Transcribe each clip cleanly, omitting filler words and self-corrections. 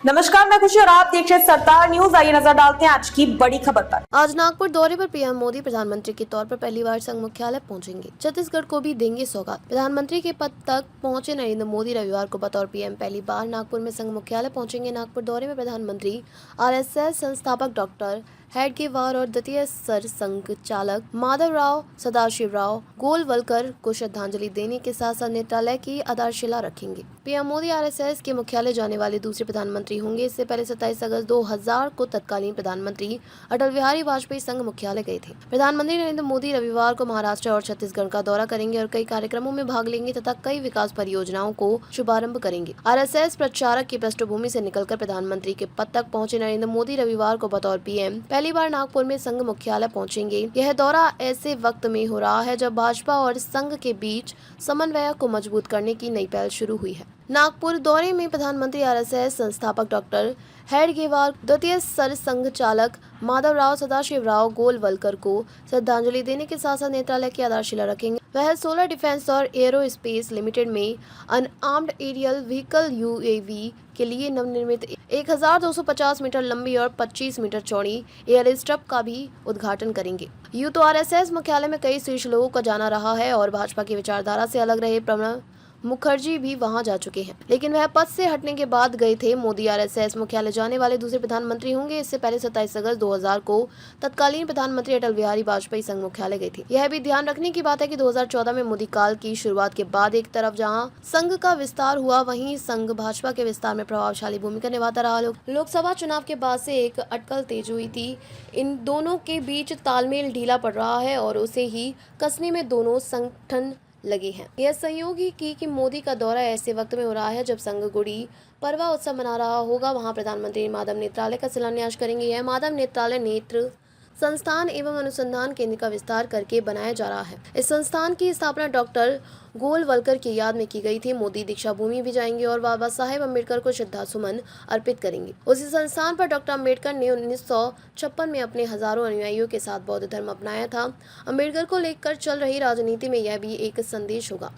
नमस्कार, मैं खुशी और आप देख रहे हैं सरदार न्यूज। आइए नजर डालते हैं आज की बड़ी खबर पर। आज नागपुर दौरे पर पीएम मोदी प्रधानमंत्री के तौर पर पहली बार संघ मुख्यालय पहुंचेंगे। छत्तीसगढ़ को भी देंगे सौगात। प्रधानमंत्री के पद तक पहुंचे नरेंद्र मोदी रविवार को बतौर पीएम पहली बार नागपुर में संघ मुख्यालय पहुंचेंगे। नागपुर दौरे में प्रधानमंत्री आरएसएस संस्थापक डॉक्टर हेडगेवार और द्वितीय सर संघचालक माधवराव सदाशिवराव गोलवलकर को श्रद्धांजलि देने के साथ साथ नेत्रालय की आधारशिला रखेंगे। पीएम मोदी आरएसएस के मुख्यालय जाने वाले दूसरे प्रधानमंत्री होंगे। इससे पहले 27 अगस्त 2000 को तत्कालीन प्रधानमंत्री अटल बिहारी वाजपेयी संघ मुख्यालय गए थे। प्रधानमंत्री नरेंद्र मोदी रविवार को महाराष्ट्र और छत्तीसगढ़ का दौरा करेंगे और कई कार्यक्रमों में भाग लेंगे तथा कई विकास परियोजनाओं को शुभारंभ करेंगे। आरएसएस प्रचारक की पृष्ठभूमि से निकलकर प्रधानमंत्री के पद तक पहुंचे नरेंद्र मोदी रविवार को बतौर पीएम पहली बार नागपुर में संघ मुख्यालय पहुंचेंगे। यह दौरा ऐसे वक्त में हो रहा है जब भाजपा और संघ के बीच समन्वय को मजबूत करने की नई पहल शुरू हुई है। नागपुर दौरे में प्रधानमंत्री आरएसएस संस्थापक डॉक्टर हेडगेवार, द्वितीय सर संघचालक माधवराव सदाशिवराव गोलवलकर को श्रद्धांजलि देने के साथ साथ नेत्रालय की आधारशिला रखेंगे। वह सोलर डिफेंस और एरोस्पेस लिमिटेड में अनआर्म्ड एरियल व्हीकल यूएवी के लिए नवनिर्मित 1250 मीटर लंबी और 25 मीटर चौड़ी एयर स्ट्रिप का भी उद्घाटन करेंगे। यूं तो आरएसएस मुख्यालय में कई शीर्ष लोगों का जाना रहा है और भाजपा की विचारधारा से अलग रहे प्रणब मुखर्जी भी वहां जा चुके हैं, लेकिन वह पद से हटने के बाद गए थे। मोदी आरएसएस मुख्यालय जाने वाले दूसरे प्रधानमंत्री होंगे। इससे पहले 27 अगस्त 2000 को तत्कालीन प्रधानमंत्री अटल बिहारी वाजपेयी संघ मुख्यालय गए थे। यह भी ध्यान रखने की बात है कि 2014 में मोदी काल की शुरुआत के बाद एक तरफ जहां संघ का विस्तार हुआ, वहीं संघ भाजपा के विस्तार में प्रभावशाली भूमिका निभाता रहा। लोकसभा चुनाव के बाद से एक अटकल तेज हुई थी। इन दोनों के बीच तालमेल ढीला पड़ रहा है और उसे ही कसने में दोनों संगठन लगे हैं। यह सहयोग ही कि मोदी का दौरा ऐसे वक्त में हो रहा है जब संघ गुड़ी पड़वा उत्सव मना रहा होगा। वहां प्रधानमंत्री माधव नेत्रालय का शिलान्यास करेंगे। यह माधव नेत्रालय नेत्र संस्थान एवं अनुसंधान केंद्र का विस्तार करके बनाया जा रहा है। इस संस्थान की स्थापना डॉक्टर गोलवलकर की याद में की गई थी। मोदी दीक्षा भूमि भी जाएंगे और बाबा साहेब अम्बेडकर को श्रद्धा सुमन अर्पित करेंगे। उसी संस्थान पर डॉक्टर अम्बेडकर ने 1956 में अपने हजारों अनुयायियों के साथ बौद्ध धर्म अपनाया था। अम्बेडकर को लेकर चल रही राजनीति में यह भी एक संदेश होगा।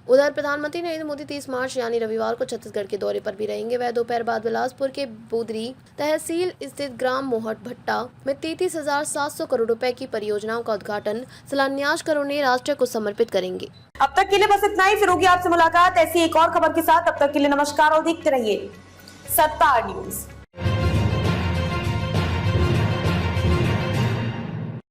उधर प्रधानमंत्री नरेंद्र मोदी 30 मार्च यानी रविवार को छत्तीसगढ़ के दौरे पर भी रहेंगे। वह दोपहर बाद बिलासपुर के बुदरी तहसील स्थित ग्राम मोहट भट्टा में 33,700 करोड़ रुपए की परियोजनाओं का उद्घाटन शिलान्यास कर उन्हें राष्ट्र को समर्पित करेंगे। अब तक के लिए बस इतना ही। फिर होगी आपसे मुलाकात ऐसी एक और खबर के साथ। अब तक के लिए नमस्कार और देखते रहिए सरदार न्यूज।